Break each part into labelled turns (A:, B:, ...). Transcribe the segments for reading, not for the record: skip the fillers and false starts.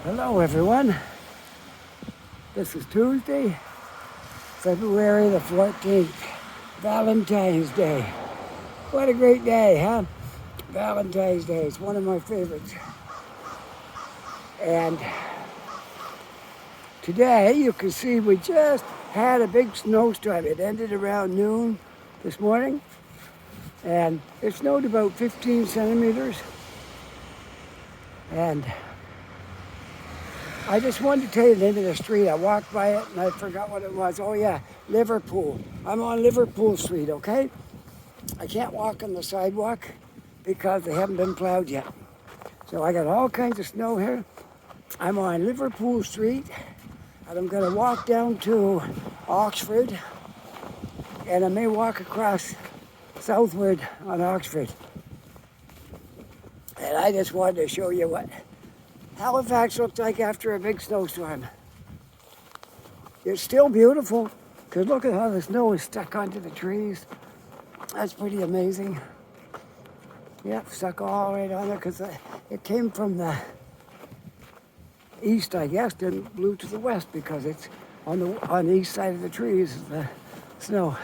A: Hello everyone. This is Tuesday, February the 14th, Valentine's Day. What a great day, huh? Valentine's Day is one of my favorites. And today you can see we just had a big snowstorm. It ended around noon this morning and it snowed about 15 centimeters. And I just wanted to tell you the name of the street. I walked by it and I forgot what it was. Oh yeah, Liverpool. I'm on Liverpool Street, okay? I can't walk on the sidewalk because they haven't been plowed yet. So I got all kinds of snow here. I'm on Liverpool Street and I'm gonna walk down to Oxford and I may walk across southward on Oxford. And I just wanted to show you what Halifax looks like after a big snowstorm. It's still beautiful because look at how the snow is stuck onto the trees. That's pretty amazing. Yep, stuck all right on there because it came from the east, I guess, and blew to the west because it's on the east side of the trees, the snow.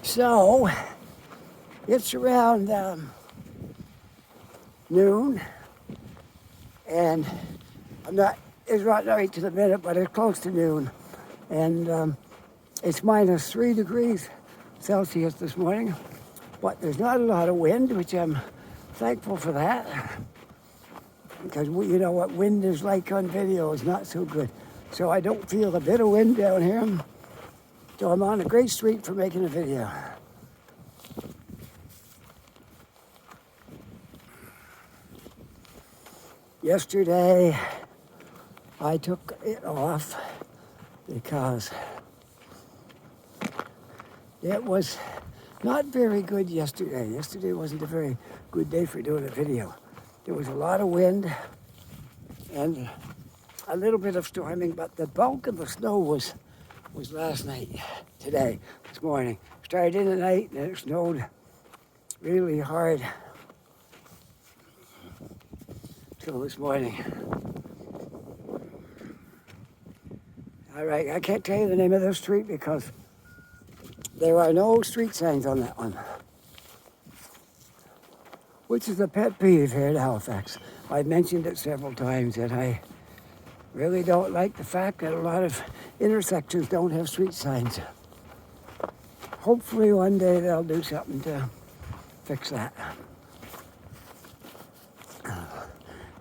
A: So it's around noon, and it's not right to the minute, but it's close to noon, and it's minus 3 degrees Celsius this morning, but there's not a lot of wind, which I'm thankful for that, because you know what wind is like on video is not so good. So I don't feel a bit of wind down here, so I'm on a great street for making a video. Yesterday, I took it off because it was not very good yesterday. Yesterday wasn't a very good day for doing a video. There was a lot of wind and a little bit of storming, but the bulk of the snow was last night, this morning. Started in the night and it snowed really hard till this morning. All right, I can't tell you the name of the street because there are no street signs on that one, which is a pet peeve here in Halifax. I've mentioned it several times that I really don't like the fact that a lot of intersections don't have street signs. Hopefully one day they'll do something to fix that.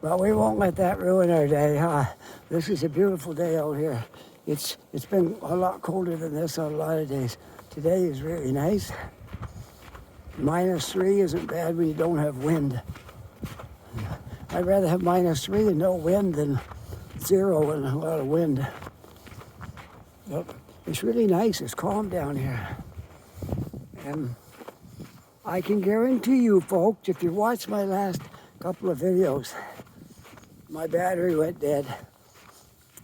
A: But we won't let that ruin our day, huh? This is a beautiful day out here. It's been a lot colder than this on a lot of days. Today is really nice. Minus 3 isn't bad when you don't have wind. I'd rather have minus 3 and no wind than 0 and a lot of wind. But it's really nice. It's calm down here. And I can guarantee you folks, if you watch my last couple of videos, my battery went dead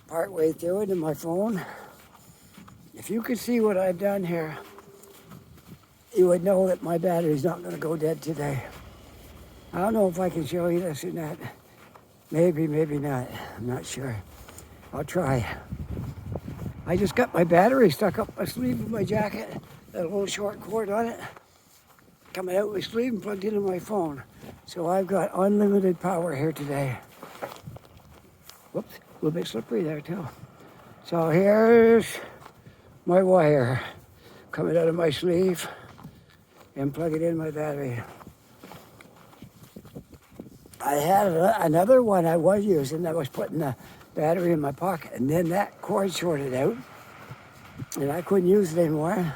A: partway through it in my phone. If you could see what I've done here, you would know that my battery's not going to go dead today. I don't know if I can show you this or not. Maybe, maybe not. I'm not sure. I'll try. I just got my battery stuck up my sleeve of my jacket, that little short cord on it, coming out my sleeve and plugged into my phone. So I've got unlimited power here today. Whoops, a little bit slippery there too. So here's my wire coming out of my sleeve and plug it in my battery. I had another one I was using. I was putting the battery in my pocket and then that cord shorted out and I couldn't use it anymore.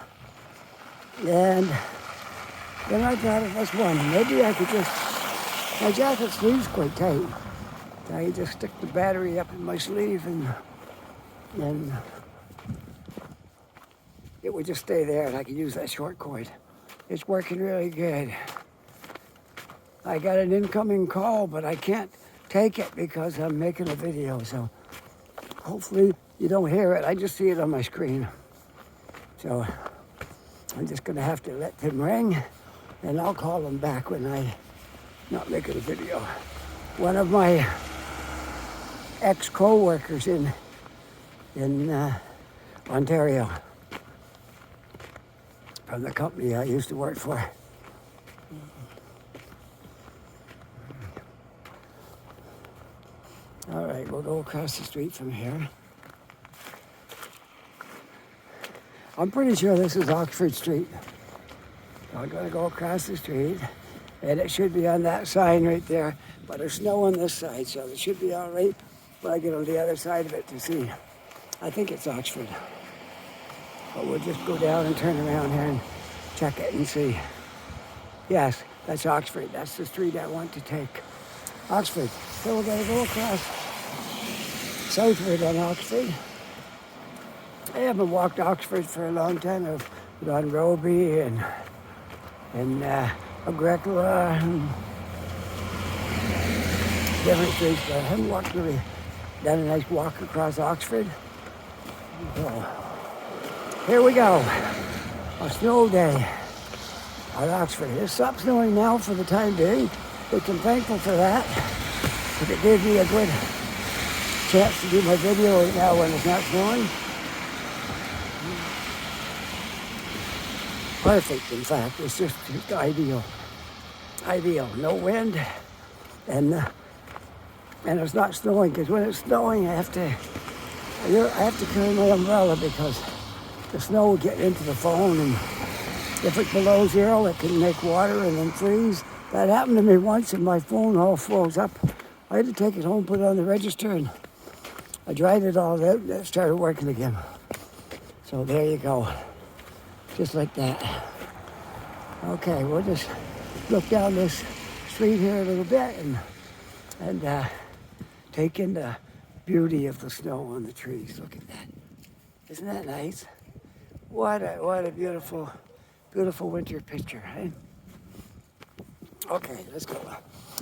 A: And then I thought of this one. Maybe I could just, my jacket sleeve's quite tight. I could just stick the battery up in my sleeve and it would just stay there and I could use that short cord. It's working really good. I got an incoming call, but I can't take it because I'm making a video, so hopefully you don't hear it. I just see it on my screen. So I'm just gonna have to let them ring and I'll call them back when I'm not making a video. one of my ex-co-workers in Ontario from the company I used to work for. All right, we'll go across the street from here. I'm pretty sure this is Oxford Street. I'm gonna go across the street, and it should be on that sign right there, but there's snow on this side, so it should be all right when I get on the other side of it to see. I think it's Oxford. But we'll just go down and turn around here and check it and see. Yes, that's Oxford. That's the street I want to take. Oxford. So we're gonna go across southward on Oxford. I haven't walked Oxford for a long time. I've gone Roby and Agricola and different streets, but I haven't walked really, done a nice walk across Oxford. So, here we go. A snow day on Oxford. It stopped snowing now for the time being, which I'm thankful for that, because it gave me a good chance to do my video right now when it's not snowing. Perfect, in fact. It's just ideal. Ideal. No wind, and it's not snowing, because when it's snowing, I have to carry my umbrella because the snow will get into the phone, and if it's below zero, it can make water and then freeze. That happened to me once, and my phone all froze up. I had to take it home, put it on the register, and I dried it all out, and it started working again. So there you go. Just like that. Okay, we'll just look down this street here a little bit and take in the beauty of the snow on the trees. Look at that. Isn't that nice? What a beautiful, beautiful winter picture, eh? Okay, let's go.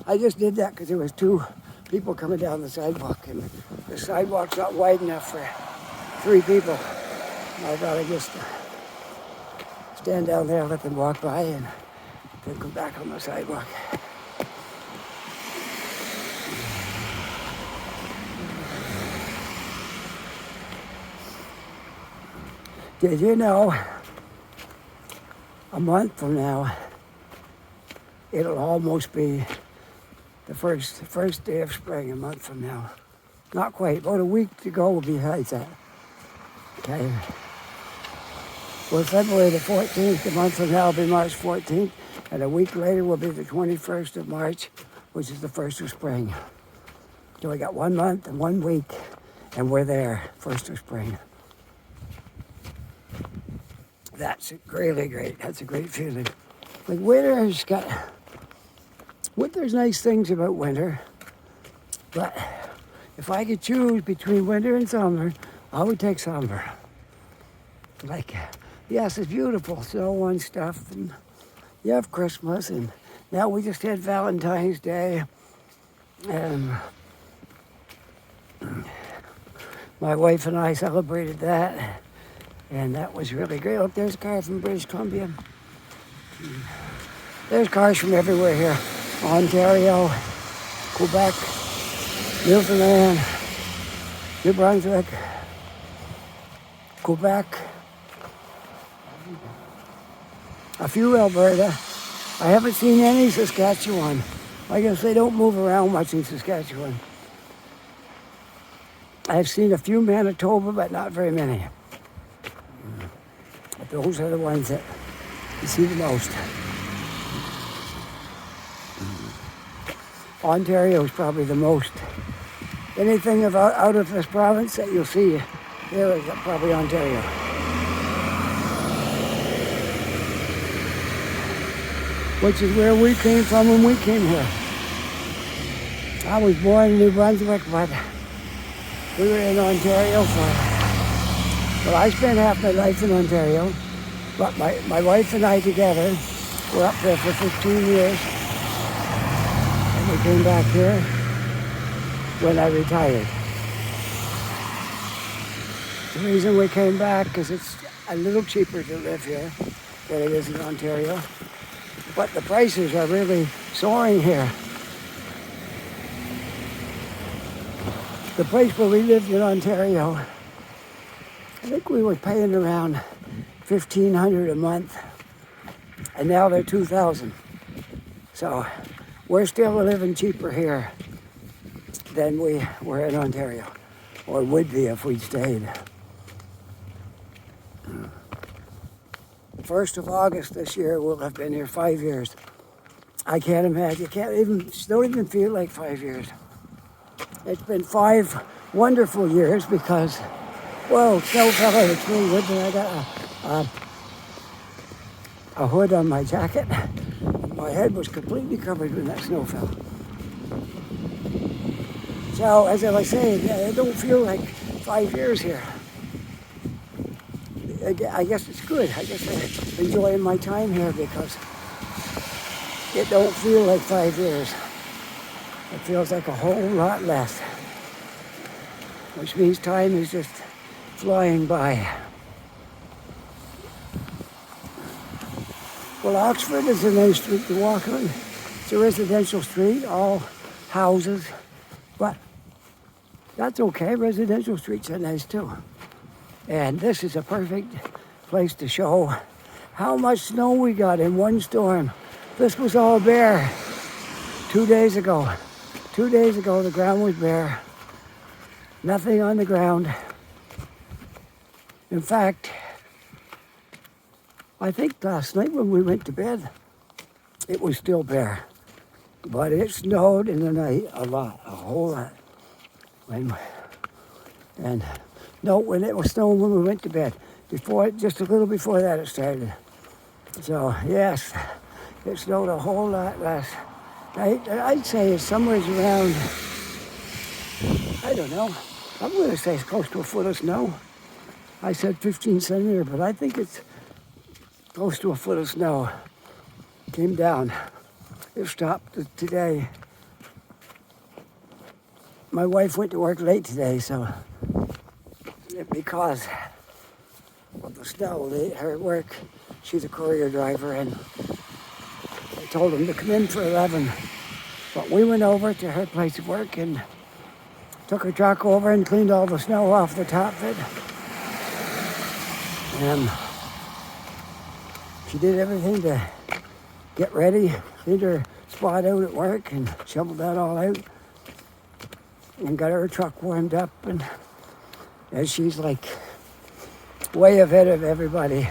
A: I just did that because there was two people coming down the sidewalk, and the sidewalk's not wide enough for 3 people. I thought I'd just stand down there, let them walk by, and then come back on the sidewalk. Did you know a month from now, it'll almost be the first day of spring, a month from now. Not quite, about a week to go will be like that. Okay. Well, February the 14th, a month from now will be March 14th, and a week later will be the 21st of March, which is the first of spring. So we got 1 month and 1 week, and we're there, first of spring. That's really great. That's a great feeling. Like winter's nice things about winter, but if I could choose between winter and summer, I would take summer. Like, yes, it's beautiful, snow and stuff, and you have Christmas, and now we just had Valentine's Day, and my wife and I celebrated that, and that was really great. Look, there's a car from British Columbia. There's cars from everywhere here. Ontario, Quebec, Newfoundland, New Brunswick, Quebec, a few Alberta. I haven't seen any Saskatchewan. I guess they don't move around much in Saskatchewan. I've seen a few Manitoba, but not very many. But those are the ones that you see the most. Ontario is probably the most. Anything out of this province that you'll see here is probably Ontario. Which is where we came from when we came here. I was born in New Brunswick, but we were in Ontario well, I spent half my life in Ontario, but my wife and I together were up there for 15 years. And we came back here when I retired. The reason we came back is it's a little cheaper to live here than it is in Ontario. But the prices are really soaring here. the place where we lived in Ontario, I think we were paying around $1,500 a month, and now they're $2,000. So we're still living cheaper here than we were in Ontario, or would be if we'd stayed. 1st of August this year, we'll have been here 5 years. I can't imagine, don't even feel like 5 years. It's been 5 wonderful years because, whoa, snow fell out of the tree. I got a hood on my jacket. My head was completely covered when that snow fell. So, as I was saying, I don't feel like 5 years here. I guess it's good. I guess I'm enjoying my time here because it don't feel like 5 years. It feels like a whole lot less, which means time is just flying by. Well, Oxford is a nice street to walk on. It's a residential street, all houses, but that's okay. Residential streets are nice too. And this is a perfect place to show how much snow we got in one storm. This was all bare 2 days ago. 2 days ago, the ground was bare. Nothing on the ground. In fact, I think last night when we went to bed, it was still bare. But it snowed in the night a lot, a whole lot. When it was snowing when we went to bed. Just a little before that it started. So, yes, it snowed a whole lot last night. I'd say it's somewhere around, I don't know, I'm going to say it's close to a foot of snow. I said 15 centimeters, but I think it's close to a foot of snow. Came down. It stopped today. My wife went to work late today, so because of the snow, her work, she's a courier driver, and I told them to come in for 11. But we went over to her place of work and took her truck over and cleaned all the snow off the top of it. And she did everything to get ready, cleaned her spot out at work and shoveled that all out and got her truck warmed up. And she's like way ahead of everybody.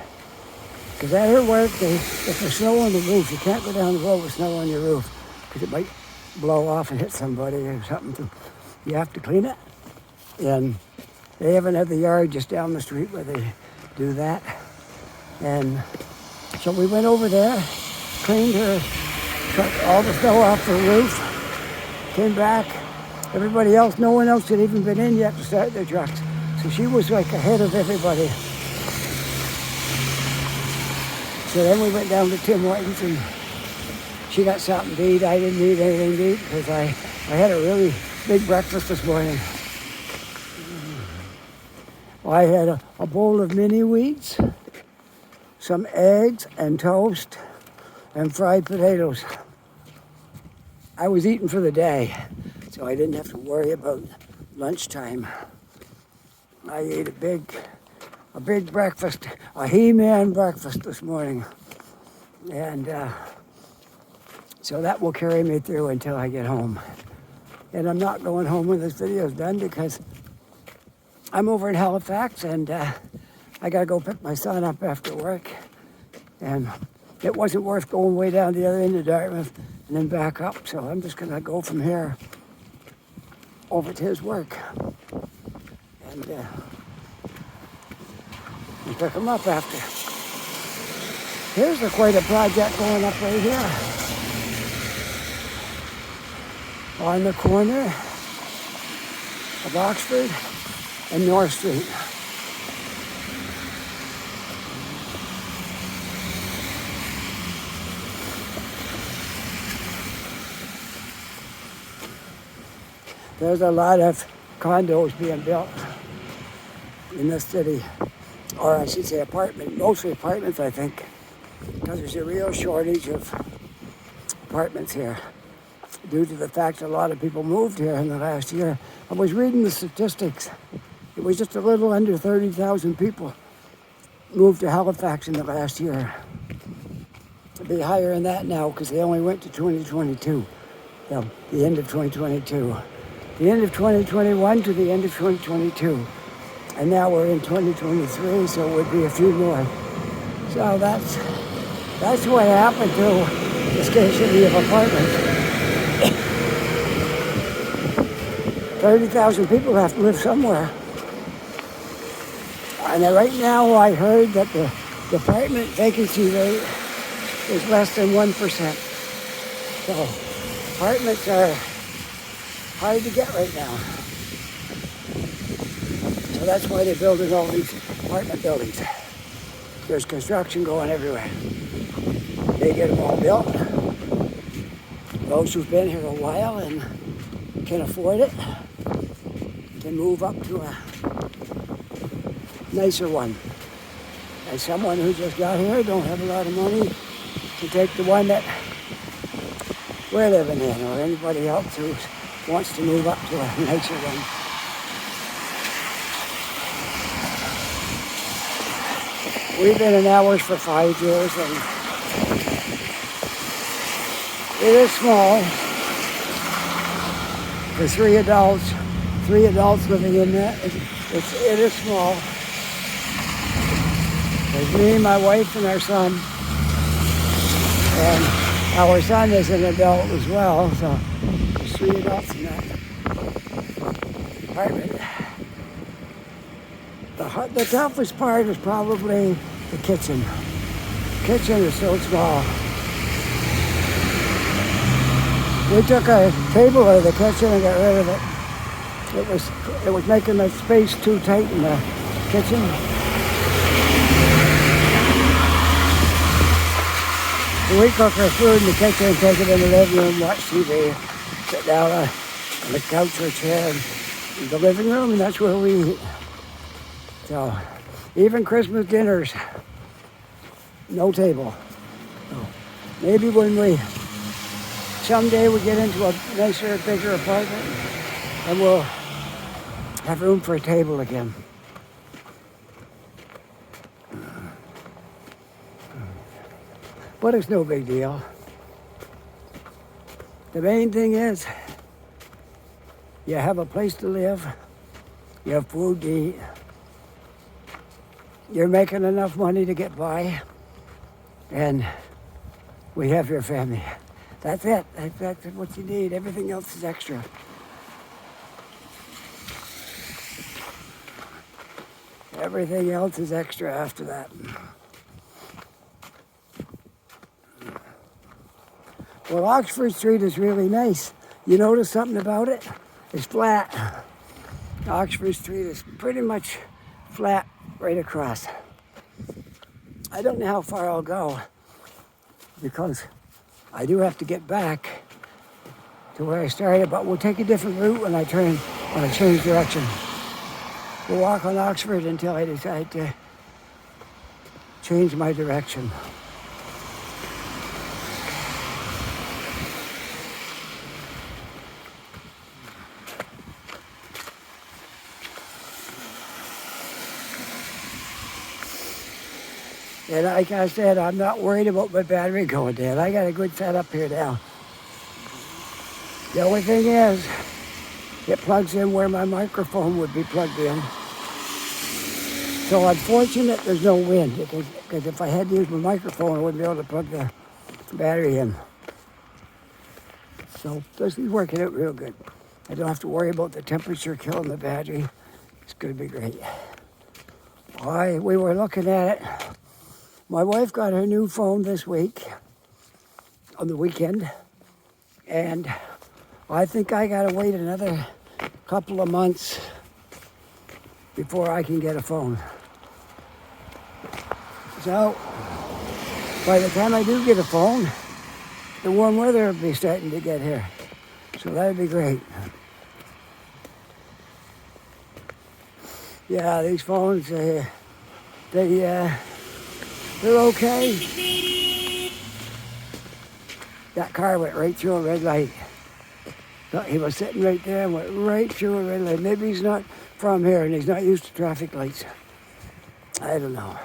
A: Because at her work, if there's snow on the roof, you can't go down the road with snow on your roof because it might blow off and hit somebody or something. You have to clean it. And they even have the yard just down the street where they do that. And so we went over there, cleaned her truck, all the snow off the roof, came back. Everybody else, no one else had even been in yet to start their trucks. So she was like ahead of everybody. So then we went down to Tim Hortons and she got something to eat. I didn't eat anything to eat because I had a really big breakfast this morning. I had a bowl of mini wheats, some eggs and toast, and fried potatoes. I was eating for the day, so I didn't have to worry about lunchtime. I ate a big breakfast, a He-Man breakfast this morning. And so that will carry me through until I get home. And I'm not going home when this video is done because I'm over in Halifax and I gotta go pick my son up after work. And it wasn't worth going way down the other end of Dartmouth and then back up. So I'm just gonna go from here over to his work. And pick him up after. Here's quite a project going up right here. On the corner of Oxford and North Street. There's a lot of condos being built in this city, or I should say mostly apartments, I think, because there's a real shortage of apartments here. due to the fact that a lot of people moved here in the last year. I was reading the statistics. It was just a little under 30,000 people moved to Halifax in the last year. It'll be higher than that now because they only went to 2022, the end of 2022. The end of 2021 to the end of 2022. And now we're in 2023, so it would be a few more. So that's what happened to the scarcity of apartments. 30,000 people have to live somewhere. And right now I heard that the apartment vacancy rate is less than 1%. So apartments are hard to get right now. So that's why they're building all these apartment buildings. There's construction going everywhere. They get them all built. Those who've been here a while and can afford it can move up to a nicer one. And someone who just got here, don't have a lot of money, can take the one that we're living in, or anybody else who wants to move up to a nicer one. We've been in ours for 5 years, and it is small. For three adults living in there, it is small. There's me, my wife, and our son. And our son is an adult as well, so there's 3 adults in that apartment. The toughest part is probably the kitchen. The kitchen is so small. We took a table out of the kitchen and got rid of it. It was making the space too tight in the kitchen. So we cook our food in the kitchen and take it in the living room, watch TV, sit down on the couch or chair in the living room, and that's where we eat. So even Christmas dinners, no table. So maybe when someday we get into a nicer, bigger apartment, and we'll have room for a table again. But it's no big deal. The main thing is, you have a place to live, you have food to eat, you're making enough money to get by, and we have your family. That's it. That's what you need. Everything else is extra. Everything else is extra after that. Well, Oxford Street is really nice. You notice something about it? It's flat. Oxford Street is pretty much flat right across. I don't know how far I'll go because I do have to get back to where I started, but we'll take a different route when I change direction. We'll walk on Oxford until I decide to change my direction. And like I said, I'm not worried about my battery going dead. I got a good setup here now. The only thing is, it plugs in where my microphone would be plugged in. So unfortunate there's no wind, because if I had to use my microphone, I wouldn't be able to plug the battery in. So this is working out real good. I don't have to worry about the temperature killing the battery. It's going to be great. We were looking at it. My wife got her new phone this week, on the weekend, and I think I gotta wait another couple of months before I can get a phone. So, by the time I do get a phone, the warm weather will be starting to get here. So that'd be great. Yeah, these phones, they're okay. That car went right through a red light. He was sitting right there and went right through a red light. Maybe he's not from here and he's not used to traffic lights. I don't know.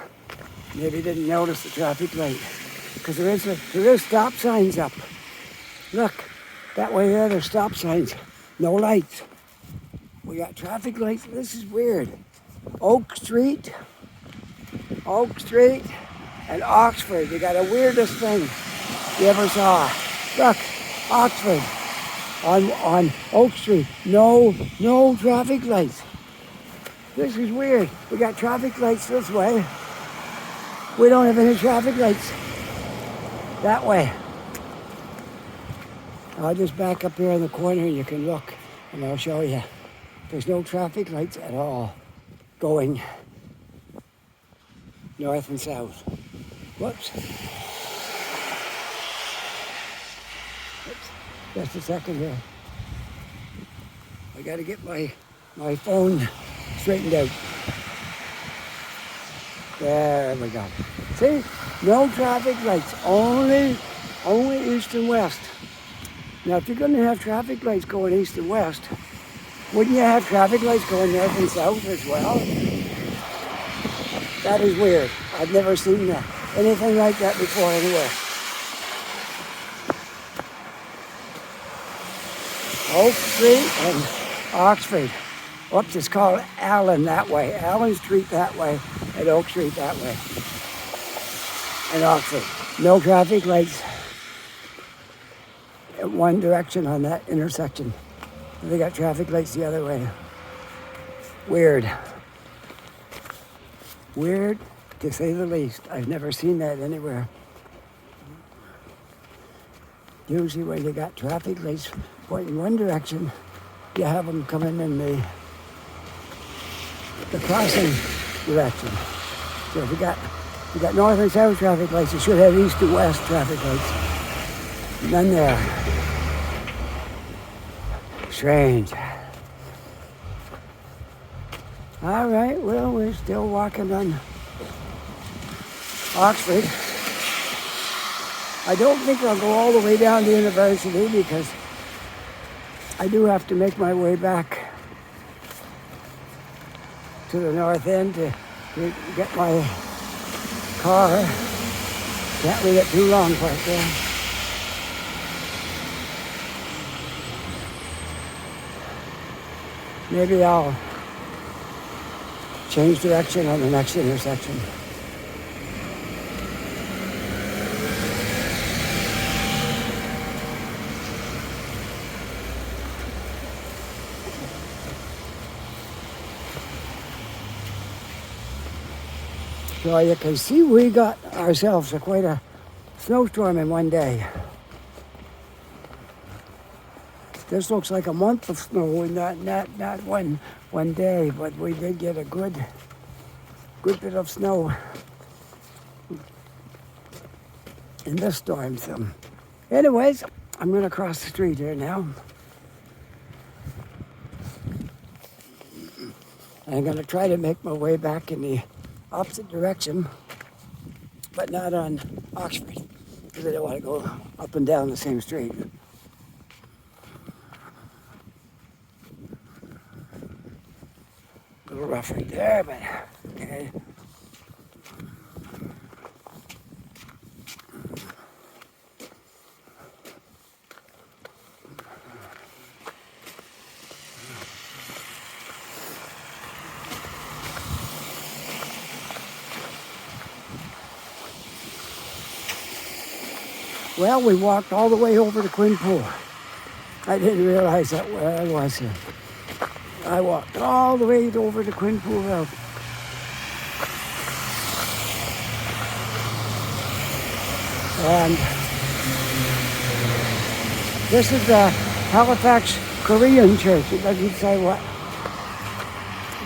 A: Maybe he didn't notice the traffic light. Because there is stop signs up. Look, that way there, there's stop signs. No lights. We got traffic lights. This is weird. Oak Street, and Oxford. They got the weirdest thing you ever saw. Look, Oxford on Oak Street. No traffic lights. This is weird. We got traffic lights this way. We don't have any traffic lights that way. I'll just back up here in the corner and you can look and I'll show you. There's no traffic lights at all going north and south. Whoops. Just a second here. I gotta get my phone straightened out. There we go. See? No traffic lights. Only east and west. Now if you're gonna have traffic lights going east and west, wouldn't you have traffic lights going north and south as well? That is weird. I've never seen anything like that before anywhere. Oak Street and Oxford. Whoops, it's called Allen that way. Allen Street that way and Oak Street that way. And Oxford. No traffic lights in one direction on that intersection. They got traffic lights the other way. Weird. Weird, to say the least. I've never seen that anywhere. Usually when you got traffic lights pointing one direction, you have them coming in the crossing direction. So if you got north and south traffic lights, you should have east and west traffic lights. None there. Strange. All right, well, we're still walking on Oxford. I don't think I'll go all the way down to University because I do have to make my way back to the north end to get my car. Can't leave it too long right there. Maybe I'll change direction on the next intersection. So you can see we got ourselves quite a snowstorm in one day. This looks like a month of snow, not one day, but we did get a good bit of snow in this storm. So, anyways, I'm gonna cross the street here now. I'm gonna try to make my way back in the opposite direction, but not on Oxford, because I don't want to go up and down the same street. A little rough right there, but okay. Well, we walked all the way over to Quinpool. I didn't realize that where I was here. I walked all the way over to Quinpool Road. And this is the Halifax Korean Church. It doesn't say what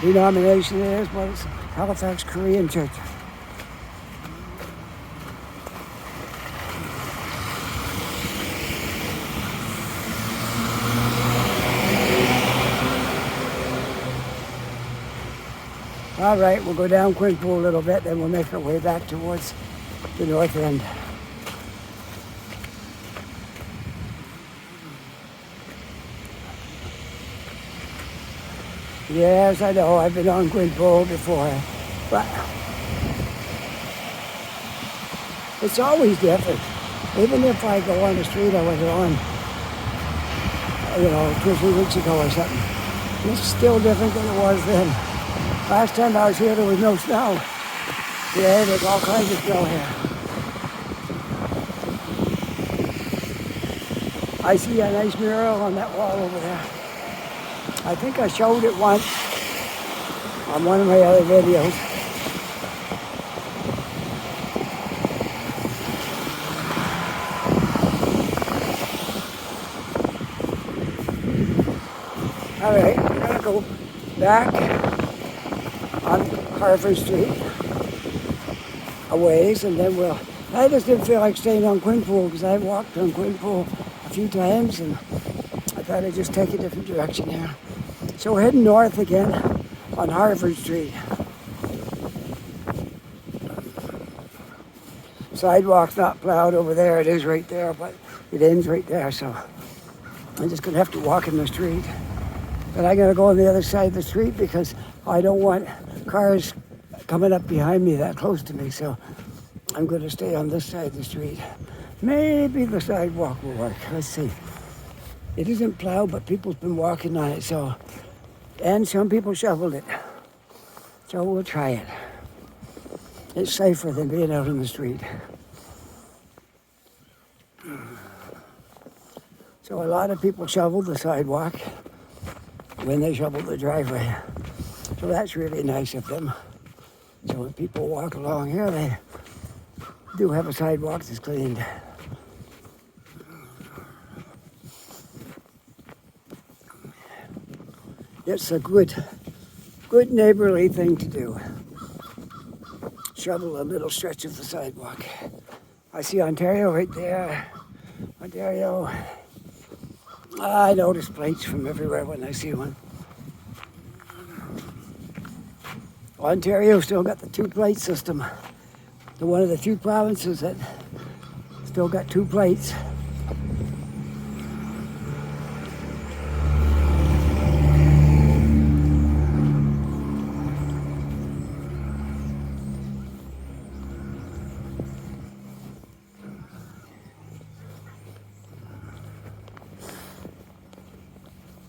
A: denomination it is, but it's Halifax Korean Church. All right, we'll go down Quinpool a little bit, then we'll make our way back towards the north end. Yes, I know. I've been on Quinpool before. But it's always different. Even if I go on the street I was on, 2 or 3 weeks ago or something, it's still different than it was then. Last time I was here, there was no snow. Today, there's all kinds of snow here. I see a nice mural on that wall over there. I think I showed it once on one of my other videos. All right, we're gonna go back on Harvard Street a ways, and then I just didn't feel like staying on Quinpool because I walked on Quinpool a few times, and I thought I'd just take a different direction here. So we're heading north again on Harvard Street. Sidewalk's not plowed over there. It is right there, but it ends right there, so I'm just gonna have to walk in the street. But I gotta go on the other side of the street because I don't want cars coming up behind me that close to me, so I'm gonna stay on this side of the street. Maybe the sidewalk will work. Let's see. It isn't plowed, but people's been walking on it, and some people shoveled it. So we'll try it. It's safer than being out in the street. So a lot of people shoveled the sidewalk when they shoveled the driveway. So that's really nice of them. So when people walk along here, they do have a sidewalk that's cleaned. It's a good neighborly thing to do. Shovel a little stretch of the sidewalk. I see Ontario right there. Ontario. I notice plates from everywhere when I see one. Ontario still got the 2-plate system. They're one of the few provinces that still got 2 plates.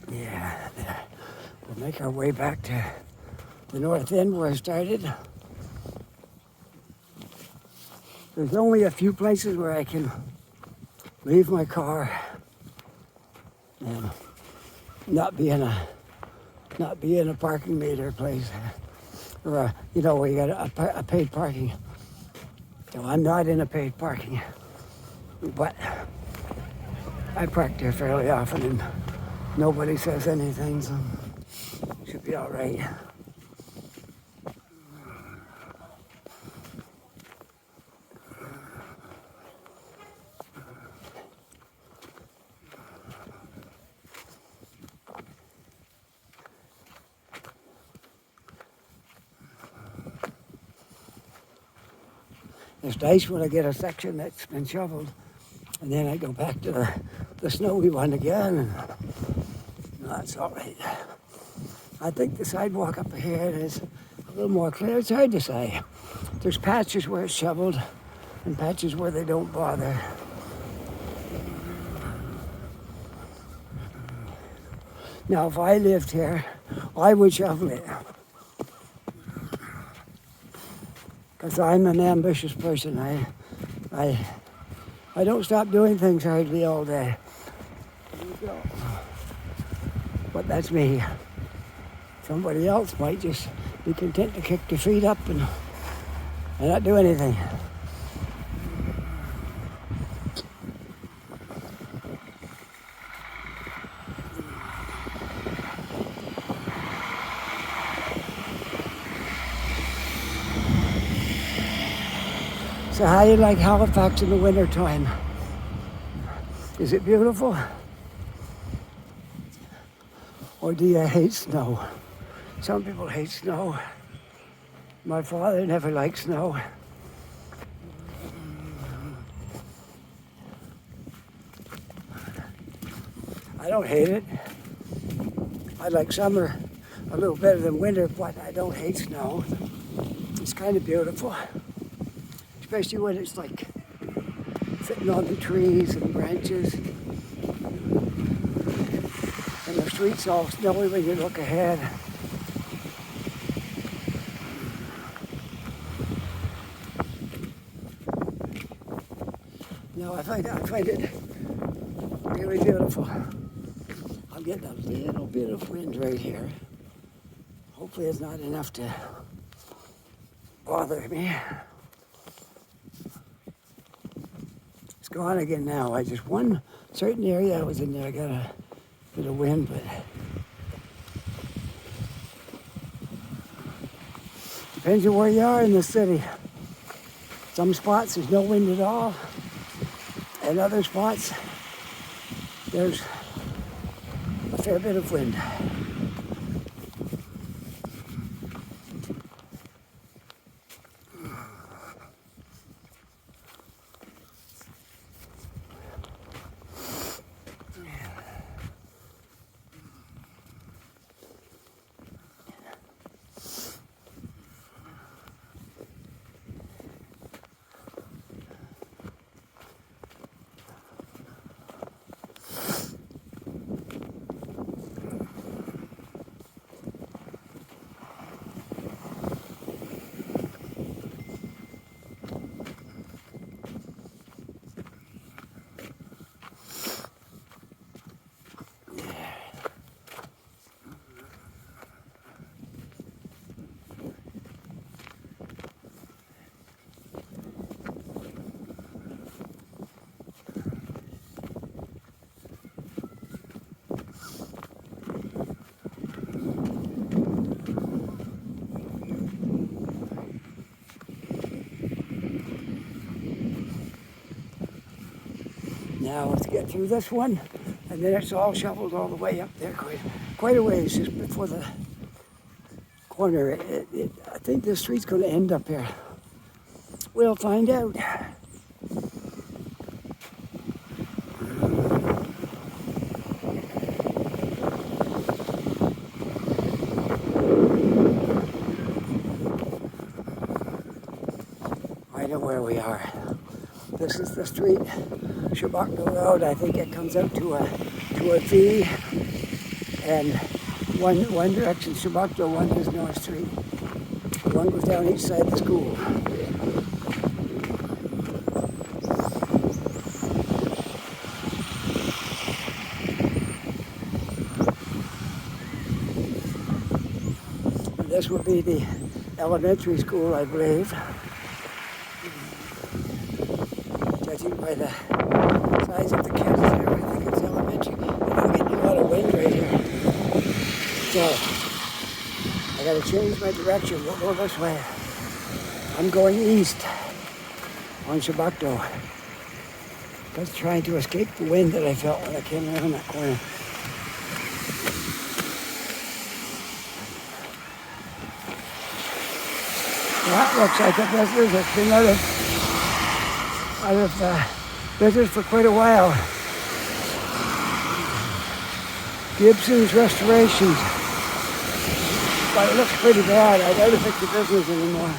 A: Yeah, we'll make our way back to the north end where I started. There's only a few places where I can leave my car and not be in a parking meter place, or where you got a paid parking. So I'm not in a paid parking, but I park there fairly often and nobody says anything, so should be all right. It's nice when I get a section that's been shoveled, and then I go back to the snowy one again, and that's all right. I think the sidewalk up here is a little more clear. It's hard to say. There's patches where it's shoveled and patches where they don't bother. Now, if I lived here, I would shovel it. Because I'm an ambitious person. I don't stop doing things hardly all day. But that's me. Somebody else might just be content to kick their feet up and not do anything. So how do you like Halifax in the winter time? Is it beautiful? Or do you hate snow? Some people hate snow. My father never liked snow. I don't hate it. I like summer. a little better than winter, but I don't hate snow. It's kind of beautiful, especially when it's like sitting on the trees and branches. And the streets all snowy when you look ahead. No, I find it really beautiful. I'm getting a little bit of wind right here. Hopefully it's not enough to bother me. It's gone again now. I just one certain area I was in there, I got a bit of wind, but depends on where you are in the city. Some spots there's no wind at all, and other spots there's a fair bit of wind. Now let's get through this one, and then it's all shoveled all the way up there, quite a ways just before the corner. I think this street's going to end up here. We'll find out. I know where we are. This is the street, Shabakta Road. I think it comes out to a V, and one direction Shabakta, one is North Street. One goes down each side of the school. And this would be the elementary school, I believe. Judging by the size of the kids here, I think it's elementary. And I'm getting a lot of wind right here. So, I gotta change my direction. We'll go this way. I'm going east on Shabakto. Just trying to escape the wind that I felt when I came around that corner. That looks like a business that's been out of business for quite a while. Gibson's Restorations. But it looks pretty bad. I doubt if it's a business anymore.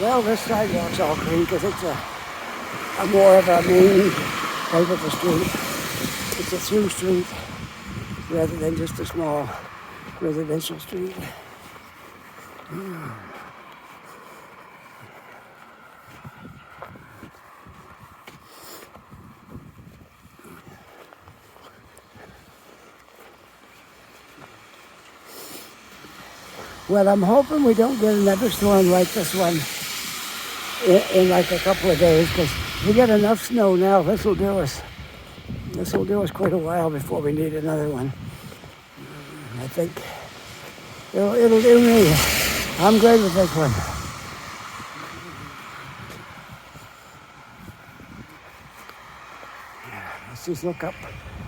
A: Well, this sidewalk's all clean because it's a more of a main type of a street. It's a through street rather than just a small residential street. Well, I'm hoping we don't get another storm like this one in like a couple of days, because we get enough snow now. This will do us. This will do us quite a while before we need another one. I think it'll do me. I'm good with this one. Let's just look up.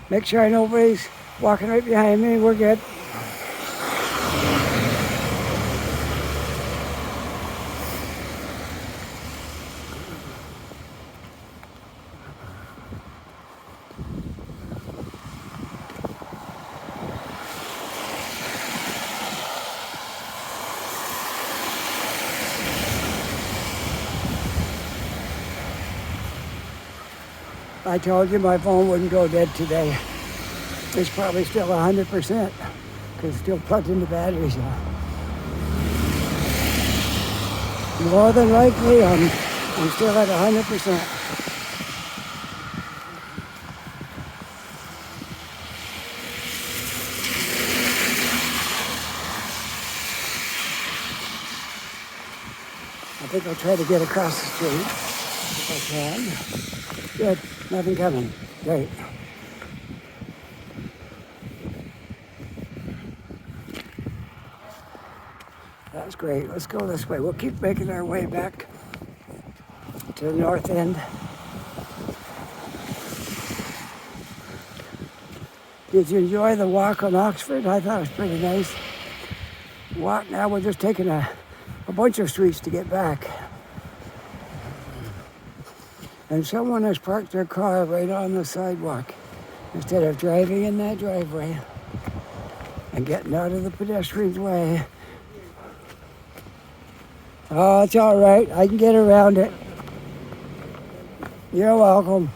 A: Make sure nobody's walking right behind me. We're good. I told you my phone wouldn't go dead today. It's probably still 100% because it's still plugged into batteries. More than likely, I'm still at 100%. I think I'll try to get across the street if I can. Good, nothing coming. Great. That's great. Let's go this way. We'll keep making our way back to the north end. Did you enjoy the walk on Oxford? I thought it was pretty nice. Walk now, we're just taking a bunch of streets to get back. And someone has parked their car right on the sidewalk instead of driving in that driveway and getting out of the pedestrian's way. Oh, it's all right. I can get around it. You're welcome.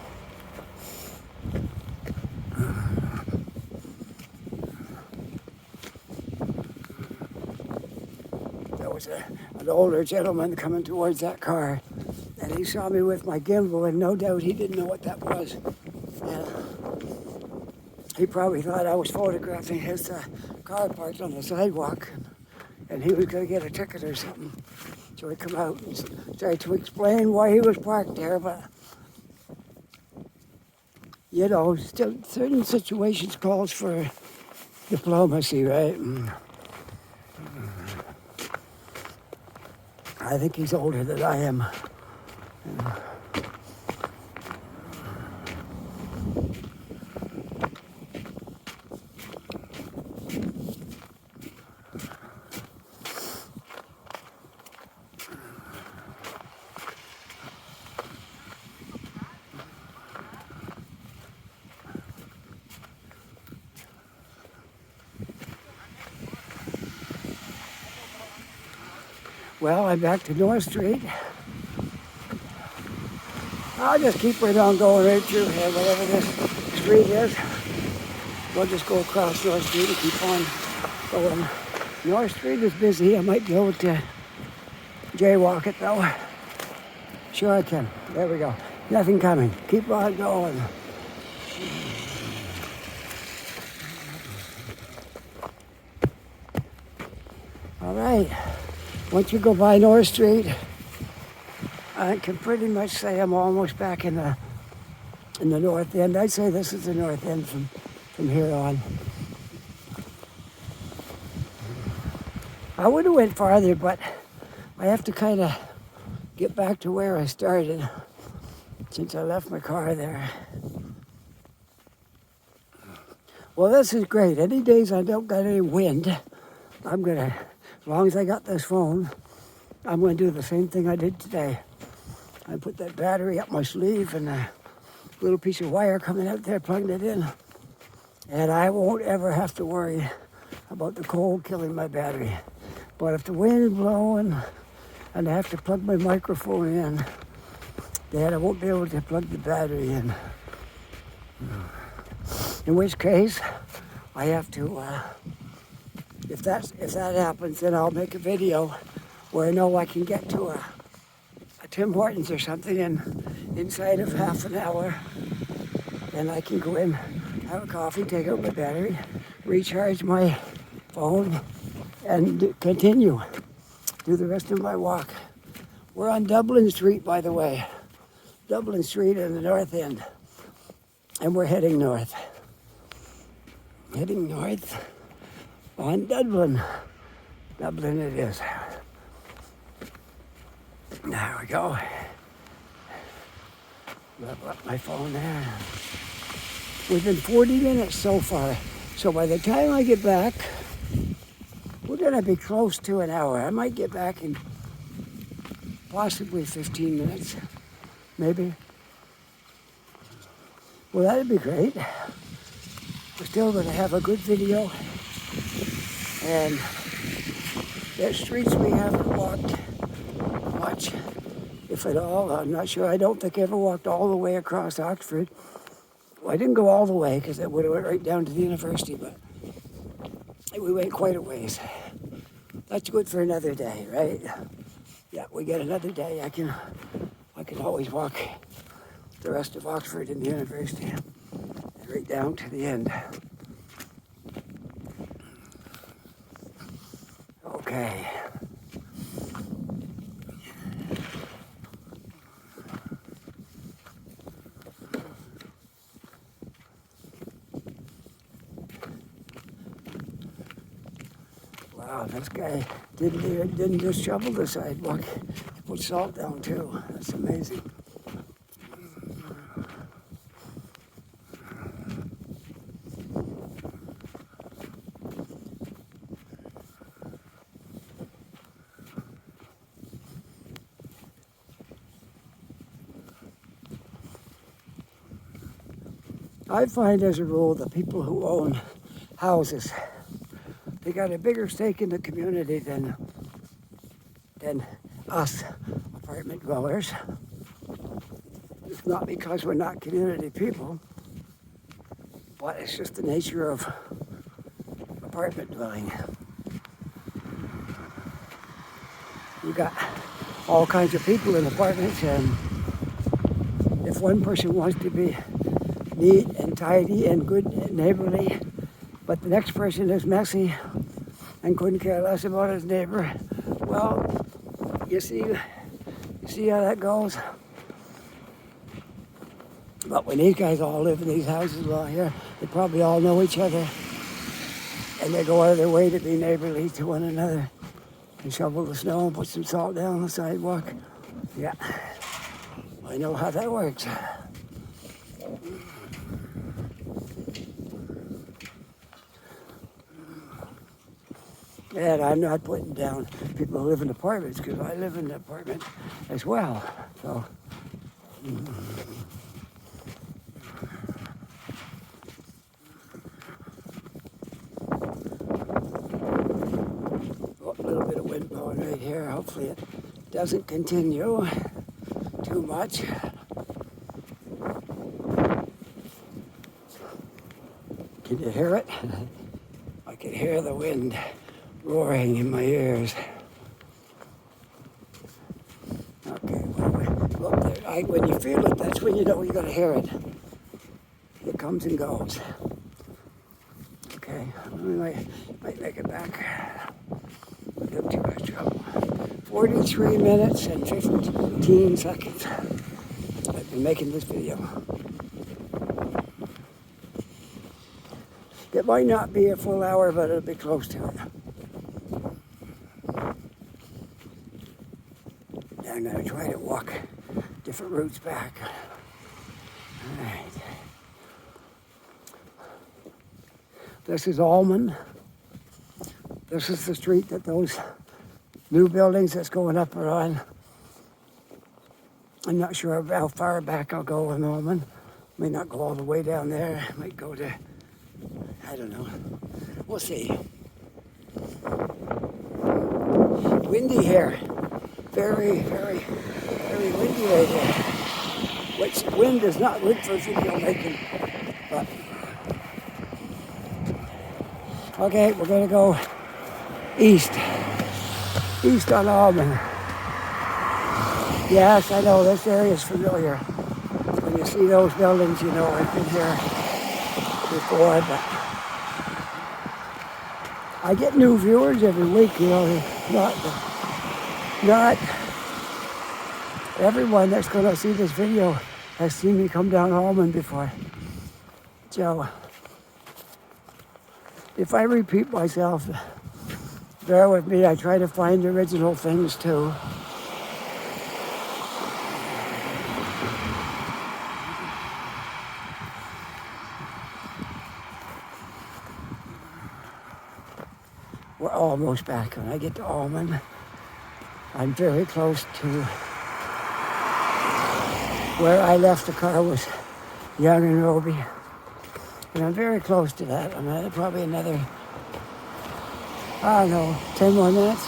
A: There was an older gentleman coming towards that car, and he saw me with my gimbal, and no doubt he didn't know what that was. And he probably thought I was photographing his car parked on the sidewalk, and he was going to get a ticket or something. So he come out and tried to explain why he was parked there, but you know, still certain situations calls for diplomacy, right? I think he's older than I am. Well, I'm back to North Street. I'll just keep right on going right through here, whatever this street is. We'll just go across North Street and keep on going. North Street is busy. I might be able to jaywalk it though. Sure I can. There we go. Nothing coming. Keep on going. All right. Once you go by North Street, I can pretty much say I'm almost back in the north end. I'd say this is the north end from here on. I would have went farther, but I have to kind of get back to where I started since I left my car there. Well, this is great. Any days I don't got any wind, I'm gonna, as long as I got this phone, I'm gonna do the same thing I did today. I put that battery up my sleeve and a little piece of wire coming out there, plugged it in. And I won't ever have to worry about the cold killing my battery. But if the wind is blowing and I have to plug my microphone in, then I won't be able to plug the battery in. In which case, I have to, if that happens, then I'll make a video where I know I can get to a Tim Hortons or something inside of half an hour. Then I can go in, have a coffee, take out my battery, recharge my phone, and continue. Do the rest of my walk. We're on Dublin Street, by the way. Dublin Street in the north end. And we're heading north. Heading north on Dublin. Dublin it is. There we go. Level up my phone there. Within 40 minutes so far. So by the time I get back, we're gonna be close to an hour. I might get back in possibly 15 minutes, maybe. Well, that'd be great. We're still gonna have a good video. And there's streets we haven't walked much. if at all. I'm not sure. I don't think I ever walked all the way across Oxford. Well, I didn't go all the way because it would have went right down to the university, but we went quite a ways. That's good for another day, right? Yeah, we get another day. I can always walk the rest of Oxford and the university right down to the end. Okay. Wow, this guy didn't just shovel the sidewalk, he put salt down too. That's amazing. I find as a rule the people who own houses, they got a bigger stake in the community than us apartment dwellers. It's not because we're not community people, but it's just the nature of apartment dwelling. You got all kinds of people in apartments, and if one person wants to be neat and tidy and good and neighborly, but the next person is messy and couldn't care less about his neighbor, well, you see how that goes? But when these guys all live in these houses along here, they probably all know each other, and they go out of their way to be neighborly to one another and shovel the snow and put some salt down the sidewalk. Yeah, I know how that works. And I'm not putting down people who live in apartments, because I live in an apartment as well. So, a little bit of wind blowing right here. Hopefully it doesn't continue too much. Can you hear it? I can hear the wind roaring in my ears. Okay, well, there, when you feel it, that's when you know you're going to hear it. It comes and goes. Okay, we might make it back. Without too much trouble. 43 minutes and 15 seconds. I've been making this video. It might not be a full hour, but it'll be close to it. I'm going to try to walk different routes back. All right. This is Almond. This is the street that those new buildings that's going up are on. I'm not sure how far back I'll go in Almond. May not go all the way down there. I might go to, I don't know. We'll see. Windy here. Very, very, very windy right here. Which wind is not good for video making. But okay, we're gonna go east on Almond. Yes, I know this area is familiar. When you see those buildings, you know I've been here before. But I get new viewers every week. You know, not everyone that's going to see this video has seen me come down Almond before. So, if I repeat myself, bear with me. I try to find original things too. We're almost back. When I get to Almond, I'm very close to where I left the car with Young and Roby. And I'm very close to that. I'm at probably another, I don't know, 10 more minutes.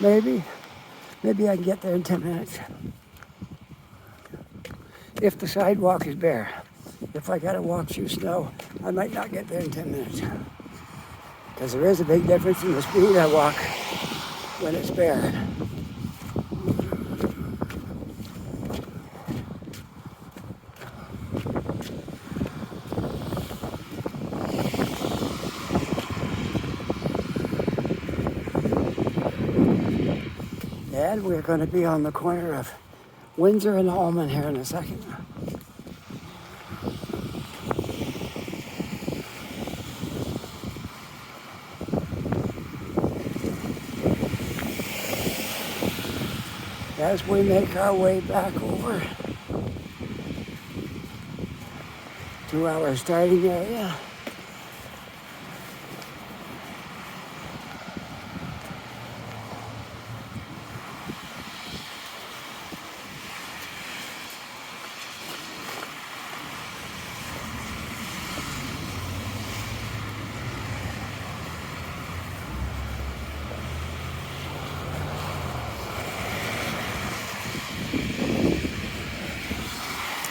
A: maybe I can get there in 10 minutes. If the sidewalk is bare. If I gotta walk through snow, I might not get there in 10 minutes. Because there is a big difference in the speed I walk when it's bare. And we're going to be on the corner of Windsor and Allman here in a second. As we make our way back over to our starting area.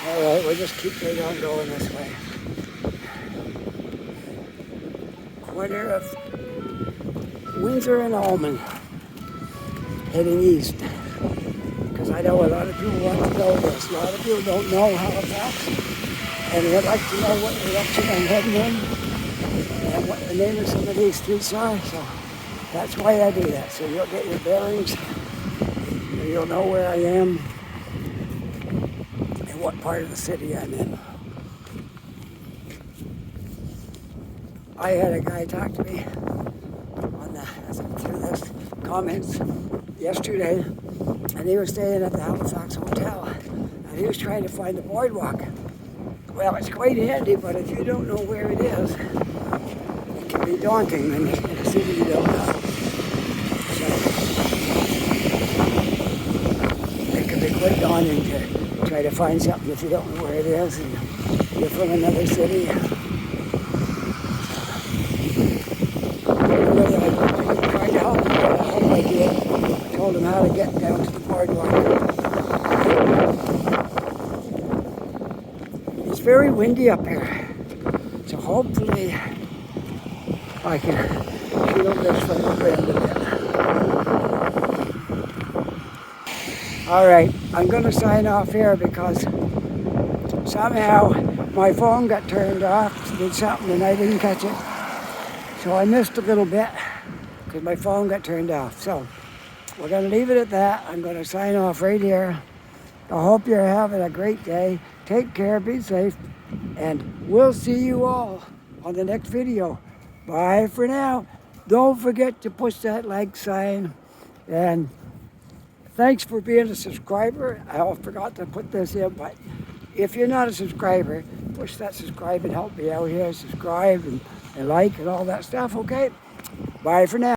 A: All right, we'll just keep right on going this way. Corner of Windsor and Allman, heading east. Because I know a lot of people want to know this. A lot of people don't know Halifax, and they'd like to know what direction I'm heading in and what the name of some of these streets are. So that's why I do that. So you'll get your bearings, and you'll know where I am and what part of the city I'm in. I had a guy talk to me on through this comments yesterday, and he was staying at the Halifax Hotel, and he was trying to find the boardwalk. Well, it's quite handy, but if you don't know where it is, it can be daunting in a city you don't know. So it can be quite daunting to try to find something if you don't know where it is, and you're from another city. Trying to help him. I hope I did. I told him how to get down to the boardwalk. It's very windy up here, so hopefully I can shield this from the wind a bit. All right, I'm going to sign off here because somehow my phone got turned off, did something, and I didn't catch it. So I missed a little bit because my phone got turned off. So we're going to leave it at that. I'm going to sign off right here. I hope you're having a great day. Take care, be safe, and we'll see you all on the next video. Bye for now. Don't forget to push that like sign. And thanks for being a subscriber. I forgot to put this in, but if you're not a subscriber, push that subscribe and help me out here. Subscribe and like and all that stuff, okay? Bye for now.